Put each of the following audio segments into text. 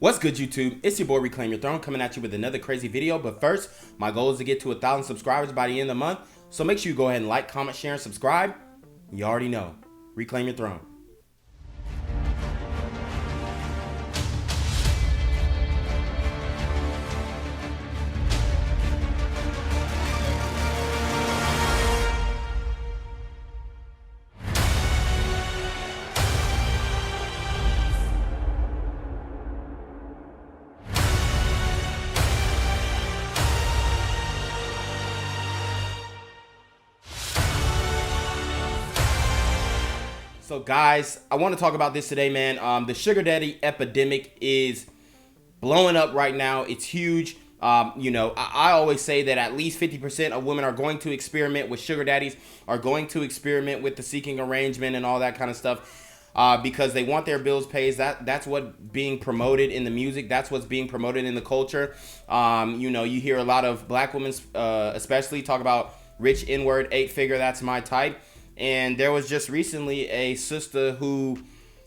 What's good, YouTube? It's your boy Reclaim Your Throne coming at you with another crazy video. But first, my goal is to get to 1,000 subscribers by the end of the month. So make sure you go ahead and like, comment, share, and subscribe. You already know. Reclaim your throne. So guys, I want to talk about this today, man. The sugar daddy epidemic is blowing up right now. It's huge. I always say that at least 50% of women are going to experiment with sugar daddies, are going to experiment with the seeking arrangement and all that kind of stuff because they want their bills paid. That's what's being promoted in the music. That's what's being promoted in the culture. You hear a lot of black women especially talk about rich N-word, 8-figure, that's my type. And there was just recently a sister who,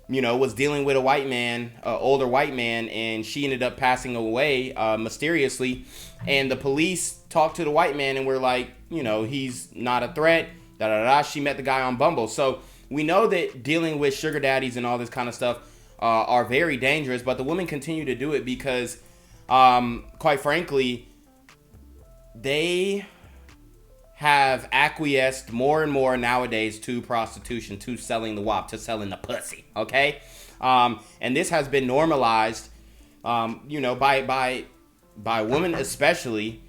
was dealing with a white man, older white man, and she ended up passing away mysteriously. And the police talked to the white man and were like, he's not a threat, She met the guy on Bumble. So we know that dealing with sugar daddies and all this kind of stuff are very dangerous, but the women continue to do it because, quite frankly, they have acquiesced more and more nowadays to prostitution, to selling the wop, to selling the pussy, okay? And this has been normalized, by women especially,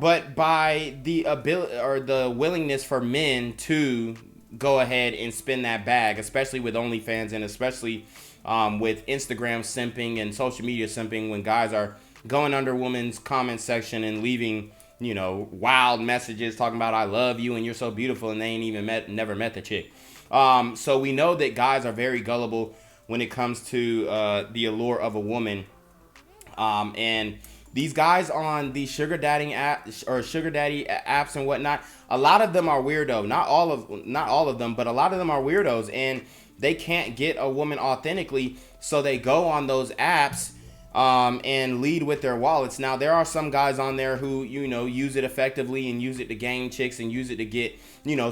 but by the ability or the willingness for men to go ahead and spin that bag, especially with OnlyFans and especially with Instagram simping and social media simping, when guys are going under women's comment section and leaving wild messages talking about I love you and you're so beautiful, and they ain't even never met the chick. So we know that guys are very gullible when it comes to the allure of a woman. And these guys on these sugar daddy apps and whatnot, a lot of them are weirdo. Not all of them, but a lot of them are weirdos, and they can't get a woman authentically, so they go on those apps and lead with their wallets. Now, there are some guys on there who, use it effectively and use it to gain chicks and use it to get,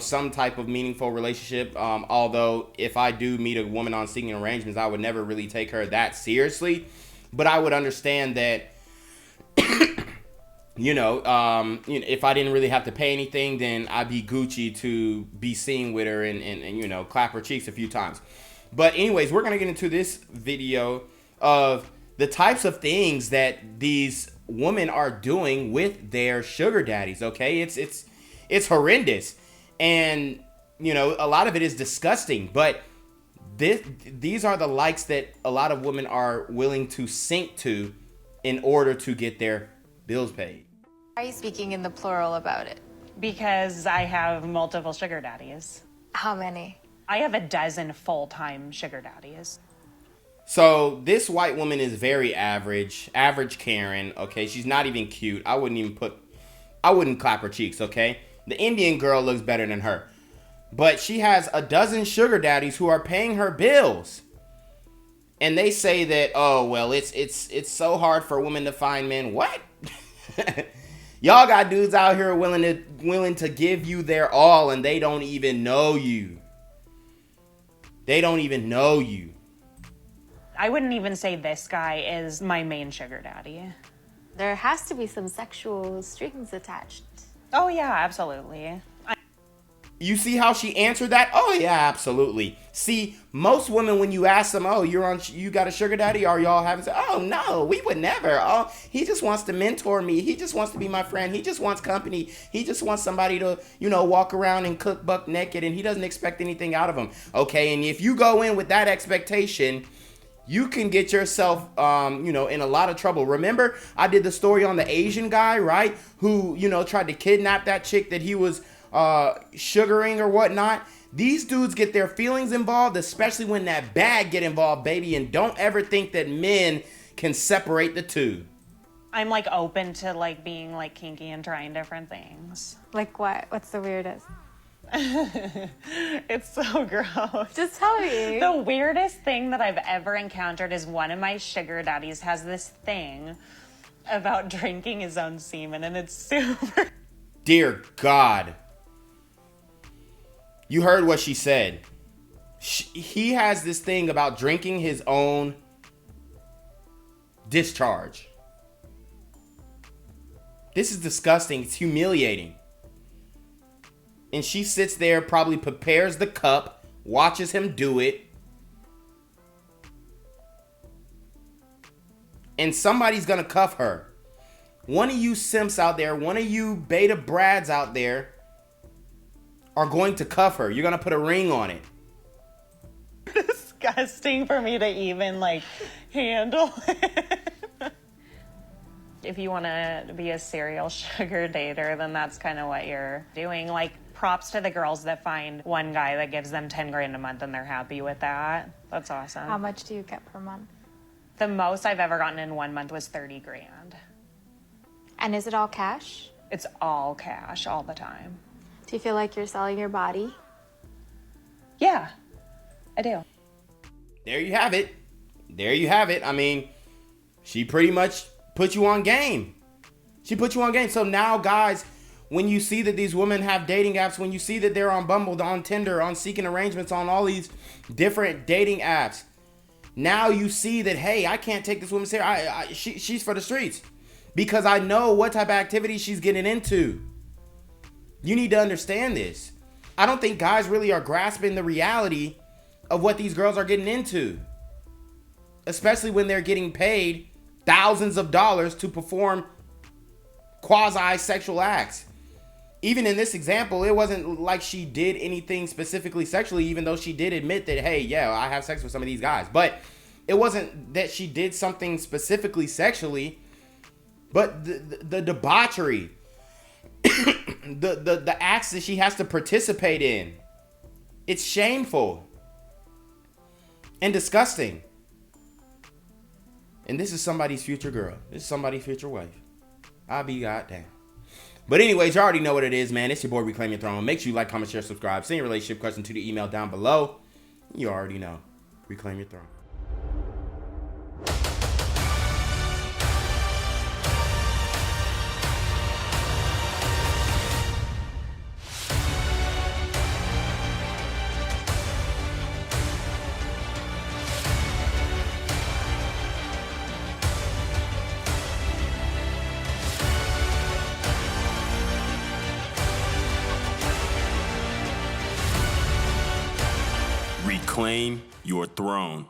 some type of meaningful relationship. Although if I do meet a woman on seeking arrangements, I would never really take her that seriously. But I would understand that, if I didn't really have to pay anything, then I'd be Gucci to be seen with her and clap her cheeks a few times. But anyways, we're going to get into this video of the types of things that these women are doing with their sugar daddies, okay? It's horrendous. And, a lot of it is disgusting. But these are the likes that a lot of women are willing to sink to in order to get their bills paid. Why are you speaking in the plural about it? Because I have multiple sugar daddies. How many? I have a dozen full-time sugar daddies. So this white woman is very average Karen, okay? She's not even cute. I wouldn't clap her cheeks, okay? The Indian girl looks better than her. But she has a dozen sugar daddies who are paying her bills. And they say that, oh, well, it's so hard for women to find men. What? Y'all got dudes out here willing to give you their all, and they don't even know you. They don't even know you. I wouldn't even say this guy is my main sugar daddy. There has to be some sexual strings attached. Oh yeah, absolutely. You see how she answered that? Oh yeah, absolutely. See, most women, when you ask them, oh, you got a sugar daddy, or y'all having sex? Oh no, we would never. Oh, he just wants to mentor me. He just wants to be my friend. He just wants company. He just wants somebody to, walk around and cook buck naked, and he doesn't expect anything out of him. Okay, and if you go in with that expectation, you can get yourself, in a lot of trouble. Remember, I did the story on the Asian guy, right? Who, tried to kidnap that chick that he was sugaring or whatnot. These dudes get their feelings involved, especially when that bag get involved, baby. And don't ever think that men can separate the two. I'm open to being kinky and trying different things. Like what? What's the weirdest? It's so gross. Just tell me. The weirdest thing that I've ever encountered is one of my sugar daddies has this thing about drinking his own semen, and it's super... Dear God. You heard what she said. He has this thing about drinking his own discharge. This is disgusting. It's humiliating. And she sits there, probably prepares the cup, watches him do it. And somebody's gonna cuff her. One of you simps out there, one of you beta brads out there are going to cuff her. You're gonna put a ring on it. Disgusting for me to even, like, handle it. If you want to be a serial sugar dater, then that's kind of what you're doing. Like, props to the girls that find one guy that gives them 10 grand a month and they're happy with that. That's awesome. How much do you get per month? The most I've ever gotten in 1 month was 30 grand. And is it all cash? It's all cash all the time. Do you feel like you're selling your body? Yeah, I do. There you have it. There you have it. I mean, she pretty much put you on game. She put you on game. So now, guys, when you see that these women have dating apps, when you see that they're on Bumble, on Tinder, on Seeking Arrangements, on all these different dating apps, now you see that, hey, I can't take this woman serious. She's for the streets because I know what type of activity she's getting into. You need to understand this. I don't think guys really are grasping the reality of what these girls are getting into, especially when they're getting paid thousands of dollars to perform quasi-sexual acts. Even in this example, it wasn't like she did anything specifically sexually, even though she did admit that, hey, yeah, I have sex with some of these guys. But it wasn't that she did something specifically sexually, but the debauchery, the acts that she has to participate in, it's shameful and disgusting. And this is somebody's future girl. This is somebody's future wife. I'll be goddamn. But anyways, you already know what it is, man. It's your boy, Reclaim Your Throne. Make sure you like, comment, share, subscribe. Send your relationship question to the email down below. You already know. Reclaim Your Throne. Reclaim your throne.